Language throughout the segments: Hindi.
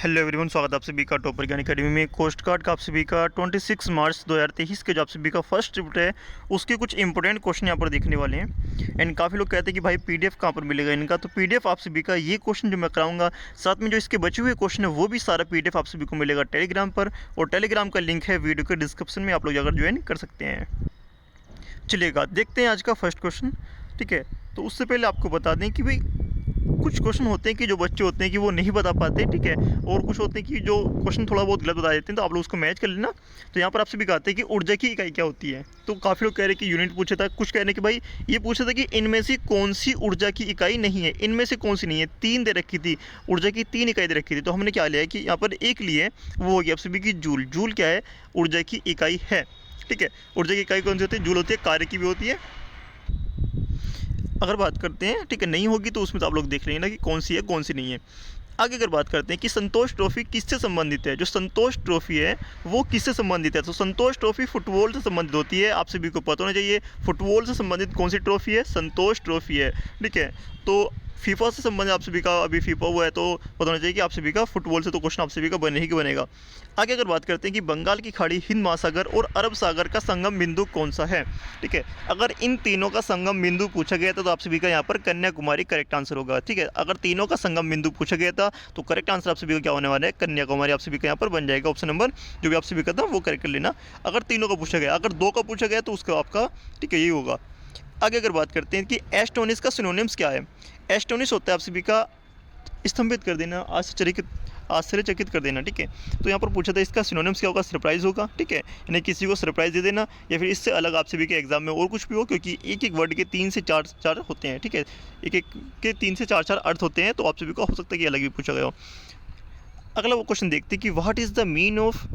हेलो एवरीवन, स्वागत है आप सभी का टॉपर ज्ञान अकेडमी में। कोस्ट गार्ड का आप सभी का 26 मार्च 2023 के जो आप सभी का फर्स्ट शिफ्ट है उसके कुछ इंपॉर्टेंट क्वेश्चन यहाँ पर देखने वाले हैं। एंड काफ़ी लोग कहते हैं कि भाई पीडीएफ कहाँ पर मिलेगा इनका, तो पीडीएफ आप सभी का ये क्वेश्चन जो मैं कराऊंगा, साथ में जो इसके बचे हुए क्वेश्चन है वो भी सारा पीडीएफ आप सभी को मिलेगा टेलीग्राम पर, और टेलीग्राम का लिंक है वीडियो के डिस्क्रिप्शन में, आप लोग जाकर ज्वाइन कर सकते हैं। चलिएगा देखते हैं आज का फर्स्ट क्वेश्चन। ठीक है, तो उससे पहले आपको बता दें कि भाई कुछ क्वेश्चन होते हैं कि जो बच्चे होते हैं कि वो नहीं बता पाते, ठीक है, और कुछ होते हैं कि जो क्वेश्चन थोड़ा बहुत गलत बता देते हैं, तो आप लोग उसको मैच कर लेना। तो यहाँ पर आपसे भी कहते हैं कि ऊर्जा की इकाई क्या होती है, तो काफ़ी लोग कह रहे हैं कि यूनिट पूछा था, कुछ कह रहे हैं कि भाई ये पूछा था कि इनमें से कौन सी ऊर्जा की इकाई नहीं है, इनमें से कौन सी नहीं है। 3 दे रखी थी, ऊर्जा की 3 इकाई दे रखी थी, तो हमने क्या लिया है कि यहाँ पर एक लिए वो हो गया आप सभी की जूल। जूल क्या है? ऊर्जा की इकाई है। ठीक है, ऊर्जा की इकाई कौन सी होती है? जूल होती है, कार्य की भी होती है। अगर बात करते हैं, ठीक है, नहीं होगी तो उसमें तो आप लोग देख लेंगे ना कि कौन सी है कौन सी नहीं है। आगे अगर बात करते हैं कि संतोष ट्रॉफी किससे संबंधित है, जो संतोष ट्रॉफी है वो किससे संबंधित है, तो संतोष ट्रॉफी फुटबॉल से संबंधित होती है। आप सभी को पता होना चाहिए फुटबॉल से संबंधित कौन सी ट्रॉफी है, संतोष ट्रॉफी है। ठीक है, तो फीफा से संबंधित आप सभी का अभी फीफा हुआ है, तो पता होना चाहिए कि आप सभी का फुटबॉल से तो क्वेश्चन आप सभी का बने ही कि बनेगा। आगे अगर बात करते हैं कि बंगाल की खाड़ी, हिंद महासागर और अरब सागर का संगम बिंदु कौन सा है। ठीक है, अगर इन तीनों का संगम बिंदु पूछा गया था तो आप सभी का यहाँ पर कन्याकुमारी करेक्ट आंसर होगा। ठीक है, अगर तीनों का संगम बिंदु पूछा गया था तो करेक्ट आंसर आप सभी का क्या होने वाला है? कन्याकुमारी आप सभी का यहाँ पर बन जाएगा। ऑप्शन नंबर जो भी आप सभी का था वो करेक्ट कर लेना। अगर तीनों का पूछा गया, अगर 2 का पूछा गया तो उसका आपका ठीक है यही होगा। आगे अगर बात करते हैं कि एस्टोनिस का सिनोनिम्स क्या है। एस्टोनिस होता है आप सभी का स्तंभित कर देना, आश्चर्यचकित कर देना। ठीक है, तो यहाँ पर पूछा था इसका सिनोनिम्स क्या होगा? सरप्राइज होगा। ठीक है, यानी किसी को सरप्राइज दे देना, या फिर इससे अलग आप सभी के एग्जाम में और कुछ भी हो, क्योंकि एक एक वर्ड के 3 से 4 होते हैं। ठीक है, एक एक के 3 से 4 अर्थ होते हैं, तो आप सभी को हो सकता है कि अलग भी पूछा गया हो। अगला वो क्वेश्चन देखते हैं कि what is the mean of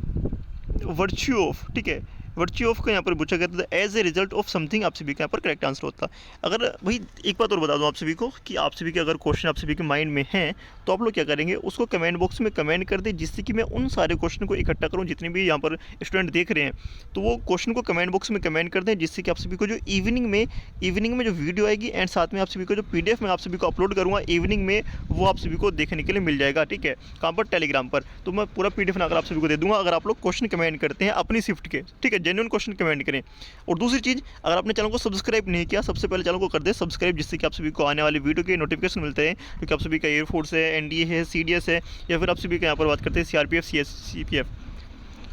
virtue of. ठीक है, वर्च्यू ऑफ का यहाँ पर पूछा गया था as a result of something, आप सभी का यहाँ पर करेक्ट आंसर होता। अगर भाई एक बात और बता दूँ आप सभी को कि आप सभी के अगर क्वेश्चन आप सभी के माइंड में हैं तो आप लोग क्या करेंगे, उसको कमेंट बॉक्स में कमेंट कर दें, जिससे कि मैं उन सारे क्वेश्चन को इकट्ठा करूँ। जितने भी यहाँ पर स्टूडेंट देख रहे हैं तो वो क्वेश्चन को कमेंट बॉक्स में कमेंट कर दें, जिससे कि आप सभी को जो इवनिंग में जो वीडियो आएगी एंड साथ में आप सभी को जो PDF मैं आप सभी को अपलोड करूँगा इवनिंग में, वो आप सभी को देखने के लिए मिल जाएगा। ठीक है, कहाँ पर? टेलीग्राम पर। तो मैं पूरा PDF अगर आप सभी को दे दूँगा अगर आप लोग क्वेश्चन कमेंट करते हैं अपनी शिफ्ट के। ठीक है, जेन्युइन क्वेश्चन कमेंट करें। और दूसरी चीज़, अगर आपने चैनल को सब्सक्राइब नहीं किया, सबसे पहले चैनल को कर दे सब्सक्राइब, जिससे कि आप सभी को आने वाली वीडियो के नोटिफिकेशन मिलते हैं, क्योंकि आप सभी का एयरफोर्स है, NDA है, CDS है, या फिर आप सभी का यहाँ पर बात करते हैं CRPF, CPF।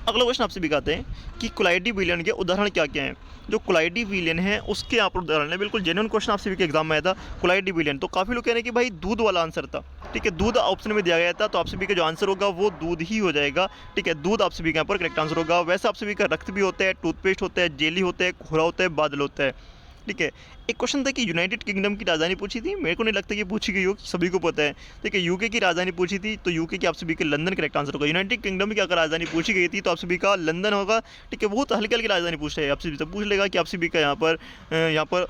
अगला क्वेश्चन आपसे भी कहते हैं कि कोलाइडी विलयन के उदाहरण क्या क्या हैं। जो कोलाइडी विलयन है उसके यहाँ पर उदाहरण है, बिल्कुल जेन्युइन क्वेश्चन आप सभी के एग्जाम में आया था कोलाइडी विलयन। तो काफ़ी लोग कह रहे हैं कि भाई दूध वाला आंसर था। ठीक है, दूध ऑप्शन में दिया गया था, तो आप सभी का जो आंसर होगा वो दूध ही हो जाएगा। ठीक है, दूध आप सभी के यहाँ पर करेक्ट आंसर होगा। वैसे आप सभी का रक्त भी होता है, टूथपेस्ट होता है, जेली होता है, खोरा होता है, बादल होता है। ठीक है, एक क्वेश्चन था कि यूनाइटेड किंगडम की राजधानी पूछी थी, मेरे को नहीं लगता कि पूछी गई हो, सभी को पता है। ठीक है, यूके की राजधानी पूछी थी, तो यूके की आप सभी के लंदन करेक्ट आंसर होगा। यूनाइटेड किंगडम की अगर राजधानी पूछी गई थी तो आप सभी का लंदन होगा। ठीक है, बहुत हल्की हल्की राजधानी पूछ रहे हैं, आप सभी से पूछ लेगा कि आप सभी का यहाँ पर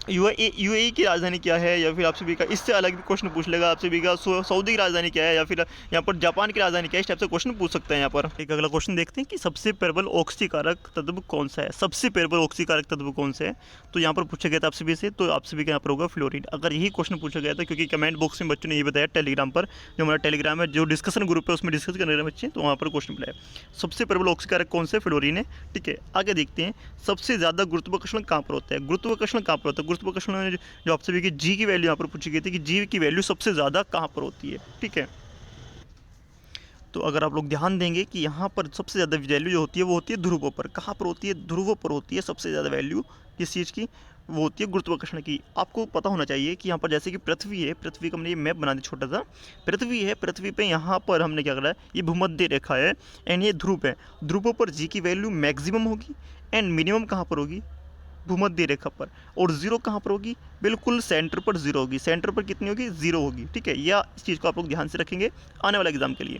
UAE की राजधानी क्या है, या फिर आप सभी का इससे अलग भी क्वेश्चन पूछ लेगा। आप सभी का सऊदी की राजधानी क्या है, या फिर यहाँ पर जापान की राजधानी क्या है, इस टाइप से क्वेश्चन पूछ सकते हैं। यहाँ पर एक अगला क्वेश्चन देखते हैं कि सबसे प्रबल ऑक्सीकारक तत्व कौन सा है। सबसे प्रबल ऑक्सीकारक तत्व कौन सा है, तो यहाँ पर पूछा गया था आप सभी से, तो आप सभी का यहाँ पर होगा फ्लोरीन। अगर यही क्वेश्चन पूछा गया था, क्योंकि कमेंट बॉक्स में बच्चों ने ये बताया टेलीग्राम पर, जो हमारा टेलीग्राम है, जो डिस्कशन ग्रुप है उसमें डिस्कस करने वाले बच्चे, तो वहाँ पर क्वेश्चन मिला है सबसे प्रबल ऑक्सीकारक कौन सा है, फ्लोरीन है। ठीक है, आगे देखते हैं सबसे ज़्यादा गुरुत्वाकर्षण कहाँ पर होता है। गुरुत्वाकर्षण कहाँ पर होता है? गुरुत्वाकर्षण जो आप सभी की G की वैल्यू यहाँ पर पूछी गई थी कि G की वैल्यू सबसे ज़्यादा कहाँ पर होती है। ठीक है, तो अगर आप लोग ध्यान देंगे कि यहाँ पर सबसे ज़्यादा वैल्यू जो होती है वो होती है ध्रुवों पर। कहाँ पर होती है? ध्रुवों पर होती है सबसे ज़्यादा वैल्यू किस चीज़ की? वो होती है गुरुत्वाकर्षण की। आपको पता होना चाहिए कि यहाँ पर जैसे कि पृथ्वी है, पृथ्वी का हमने ये मैप बना दिया छोटा सा, पृथ्वी है, पृथ्वी पे यहाँ पर हमने क्या करा है, ये भूमध्य रेखा है एंड ये ध्रुव है। ध्रुवों पर G की वैल्यू मैक्सिमम होगी एंड मिनिमम कहाँ पर होगी? भूमध्य रेखा पर। और जीरो कहाँ पर होगी? बिल्कुल सेंटर पर जीरो होगी। सेंटर पर कितनी होगी? जीरो होगी। ठीक है, या इस चीज़ को आप लोग ध्यान से रखेंगे आने वाले एग्जाम के लिए।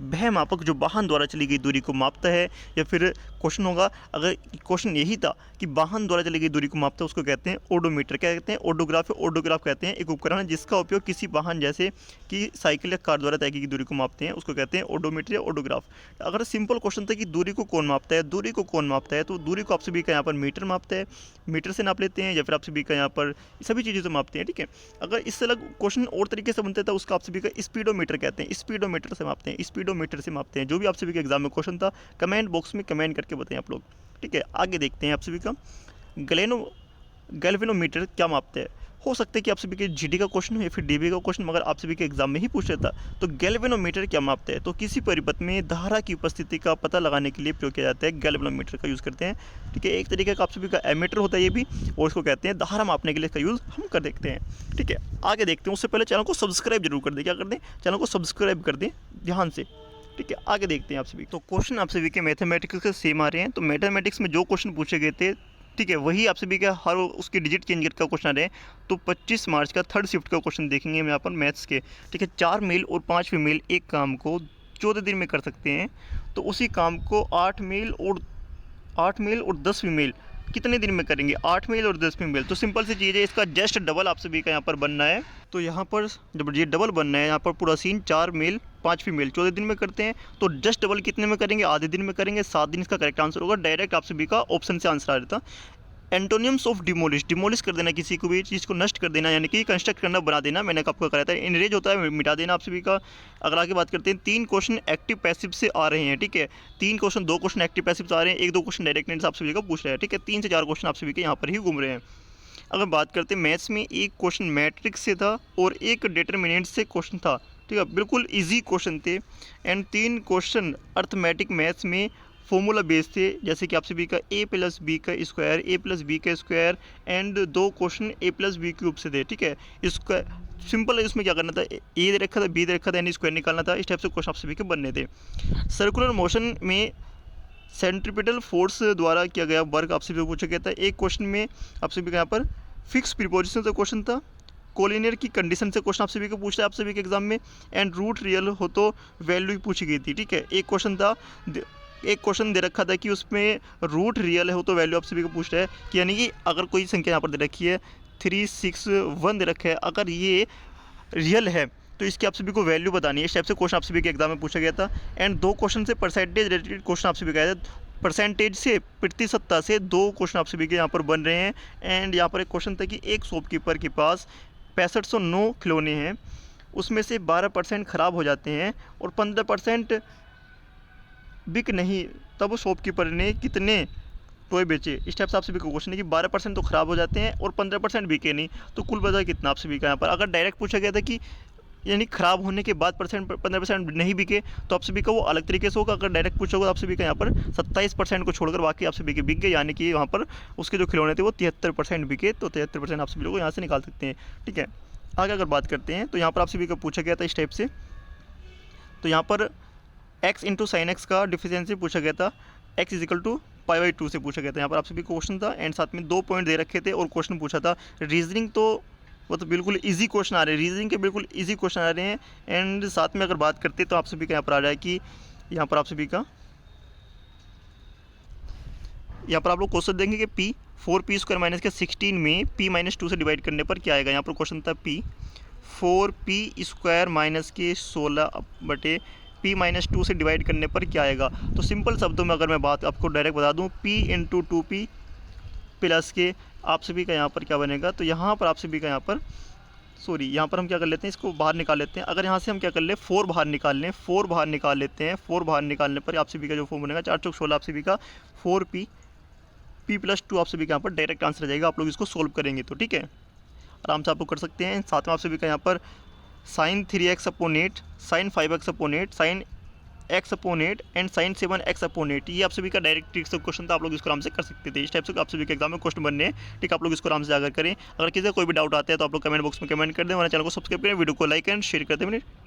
वह मापक जो वाहन द्वारा चली गई दूरी को मापता है। या फिर क्वेश्चन होगा, अगर क्वेश्चन यही था कि वाहन द्वारा चली गई दूरी को मापता है, उसको कहते हैं ओडोमीटर। क्या कहते हैं? ओडोग्राफ। ओडोग्राफ कहते हैं एक उपकरण जिसका उपयोग किसी वाहन जैसे कि साइकिल या कार द्वारा तय की गई दूरी को मापते हैं, उसको कहते हैं ओडोमीटर या ओडोग्राफ। अगर सिंपल क्वेश्चन था कि दूरी को कौन मापता है, दूरी को कौन मापता है, तो दूरी को आप सभी का यहाँ पर मीटर मापता है, मीटर से नाप लेते हैं, या फिर आप सभी का यहाँ पर सभी चीज़ें से मापते हैं। ठीक है, अगर इससे अलग क्वेश्चन और तरीके से बनता था, उसका आप सभी का स्पीडोमीटर कहते हैं, स्पीडोमीटर से मापते हैं, स्पीडोमीटर से मापते हैं। जो भी आप सभी के एग्जाम में क्वेश्चन था, कमेंट बॉक्स में कमेंट करके बताएं आप लोग। ठीक है, आगे देखते हैं आप सभी का गैल्वेनोमीटर क्या मापते हैं। हो सकता है कि आप सभी के जीडी का क्वेश्चन हो या फिर डीबी का क्वेश्चन, मगर आप सभी के एग्जाम में ही पूछ रहा था। तो गैल्वेनोमीटर क्या मापते हैं? तो किसी परिपथ में धारा की उपस्थिति का पता लगाने के लिए प्रयोग किया जाता है, गैल्वेनोमीटर का यूज़ करते हैं। ठीक है, एक तरीके का आप सभी का एमीटर होता है ये भी, और इसको कहते हैं धारा मापने के लिए इसका यूज़ हम कर देखते हैं। ठीक है, आगे देखते हैं। उससे पहले चैनल को सब्सक्राइब जरूर कर दें। क्या कर दें? चैनल को सब्सक्राइब कर दें ध्यान से। ठीक है, आगे देखते हैं आप सभी। तो क्वेश्चन आप सभी के मैथमेटिक्स के सेम आ रहे हैं। तो मैथमेटिक्स में जो क्वेश्चन पूछे गए थे, ठीक है, वही आप सभी का हर उसके डिजिट चेंज करके क्वेश्चन आ रहे हैं। तो 25 मार्च का थर्ड शिफ्ट का क्वेश्चन देखेंगे हम यहाँ पर मैथ्स के। ठीक है, 4 मेल और 5 फीमेल एक काम को 14 दिन में कर सकते हैं, तो उसी काम को 8 मेल और 10 फीमेल कितने दिन में करेंगे? 8 मेल और 10 फीमेल। तो सिंपल सी चीज़ है, इसका जस्ट डबल आप सभी का यहाँ पर बनना है। तो यहाँ पर जब ये डबल बनना है, यहाँ पर पूरा सीन 4 मेल 5 फीमेल 14 दिन में करते हैं, तो जस्ट डबल कितने में करेंगे? आधे दिन में करेंगे, 7 दिन इसका करेक्ट आंसर होगा। डायरेक्ट आप सभी का ऑप्शन से आंसर आ जाता। एंटोनियम्स ऑफ डिमोलिश, डिमोलिश कर देना, किसी को भी चीज़ को नष्ट कर देना, यानी कि कंस्ट्रक्ट करना, बना देना, मैंने आपको कराया था। इनरेज होता है मिटा देना आप सभी का। अगर आगे बात करते हैं, 3 क्वेश्चन एक्टिव पैसिव से आ रहे हैं। ठीक है, 3 क्वेश्चन, 2 क्वेश्चन एक्टिव पैसिव से आ रहे हैं, 1-2 क्वेश्चन डायरेक्ट आप सभी का पूछ रहे हैं। ठीक है, 3 से 4 क्वेश्चन आप सभी के यहाँ पर ही घूम रहे हैं। अगर बात करते हैं मैथ्स में, एक क्वेश्चन मैट्रिक्स से था और एक डिटरमिनेंट से क्वेश्चन था। ठीक है, बिल्कुल ईजी क्वेश्चन थे। एंड 3 क्वेश्चन अर्थमेटिक मैथ्स में फॉर्मूला बेस्ड थे, जैसे कि आप सभी का a+b का स्क्वायर, a+b का square, and 2 question a+b cube से थे। ठीक है, इसका सिंपल है, इसमें क्या करना था, a दे रखा था, b दे रखा था, यानी स्क्वायर निकालना था। इस टाइप से क्वेश्चन आप सभी के बनने थे। सर्कुलर मोशन में सेंट्रीपिटल फोर्स द्वारा किया गया वर्क आप सभी को पूछा गया था। एक क्वेश्चन में आप सभी का यहाँ पर फिक्स प्रीपोजिशन से क्वेश्चन था, कोलिनियर की कंडीशन से क्वेश्चन आप सभी को पूछ रहा है आप सभी के एग्जाम में, एंड रूट रियल हो तो वैल्यू पूछी गई थी। ठीक है, एक क्वेश्चन दे रखा था कि उसमें रूट रियल हो तो वैल्यू आप सभी को पूछ रहा है कि, यानी कि अगर कोई संख्या यहाँ पर दे रखी है 361 दे रखा है, अगर ये रियल है तो इसकी आप सभी को वैल्यू बतानी है। इस टाइप से क्वेश्चन आप सभी के एग्जाम में पूछा गया था। एंड 2 क्वेश्चन से परसेंटेज रिलेटेड क्वेश्चन आप सभी का आया था। परसेंटेज से, प्रतिशतता से 2 क्वेश्चन आप सभी के यहाँ पर बन रहे हैं। एंड यहाँ पर एक क्वेश्चन था कि एक शॉपकीपर के पास 6509 खिलौने हैं, उसमें से 12% ख़राब हो जाते हैं और 15% बिक नहीं, तब शॉपकीपर ने कितने टॉय बेचे? इस टाइप से आप सभी को क्वेश्चन है कि 12% तो ख़राब हो जाते हैं और 15% बिके नहीं, तो कुल बचा कितना आप सभी का यहाँ पर? अगर डायरेक्ट पूछा गया था कि यानी ख़राब होने के बाद 15% नहीं बिके, तो आप सभी का वो अलग तरीके से होगा। अगर डायरेक्ट पूछा होगा आप सभी का यहाँ पर 27% को छोड़कर बाकी आप सभी के बिक गए, यानी कि वहाँ पर उसके जो खिलौने थे वो 73% बिके, तो 73% आप सभी लोग यहाँ से निकाल सकते हैं। ठीक है, आगे अगर बात करते हैं, तो यहाँ पर आप सभी का पूछा गया था इस टाइप से। तो यहाँ पर x इंटू साइन एक्स का डिफिशियंसी पूछा गया था, x = π/2 से पूछा गया था। यहाँ पर आप सभी क्वेश्चन था, एंड साथ में 2 पॉइंट दे रखे थे और क्वेश्चन पूछा था। रीजनिंग तो वो तो बिल्कुल इजी क्वेश्चन आ रहे हैं, रीजनिंग के बिल्कुल इजी क्वेश्चन आ रहे हैं। एंड साथ में अगर बात करते तो आप सभी का यहाँ पर आ रहा है कि यहाँ पर आप सभी का यहाँ पर आप लोग क्वेश्चन देंगे कि p 16 में p-2 से डिवाइड करने पर क्या आएगा। यहाँ पर क्वेश्चन था p 16 बटे p-2 से डिवाइड करने पर क्या आएगा। तो सिंपल शब्दों में अगर मैं बात आपको डायरेक्ट बता दूं, p × 2p प्लस के आप सभी का यहाँ पर क्या बनेगा। तो यहाँ पर आप सभी का यहाँ पर यहाँ पर हम क्या कर लेते हैं, इसको बाहर निकाल लेते हैं। अगर यहाँ से हम क्या कर ले, 4 बाहर निकाल लें, 4 बाहर निकाल लेते हैं। 4 बाहर निकालने पर आप सभी का जो फॉर्म बनेगा 4 × 16 आप सभी का 4p p+2 आप सभी का यहाँ पर डायरेक्ट आंसर आ जाएगा। आप लोग इसको सोल्व करेंगे तो ठीक है, आराम से आप लोग कर सकते हैं। साथ में आप सभी का यहाँ पर sin 3x/8, sin 5x/8, sin x/8 and sin 7x/8, ये आप सभी का डायरेक्ट ट्रिक से क्वेश्चन था, आप लोग इसको आराम से कर सकते थे। इस टाइप से आप सभी के एग्जाम में क्वेश्चन बनने हैं। ठीक, आप लोग इसको आराम से जाकर करें। अगर किसी का कोई भी डाउट आता है तो आप लोग कमेंट बॉक्स में कमेंट कर दें, हमारे चैनल को सब्सक्राइब करें, वीडियो को लाइक एंड शेयर कर दें।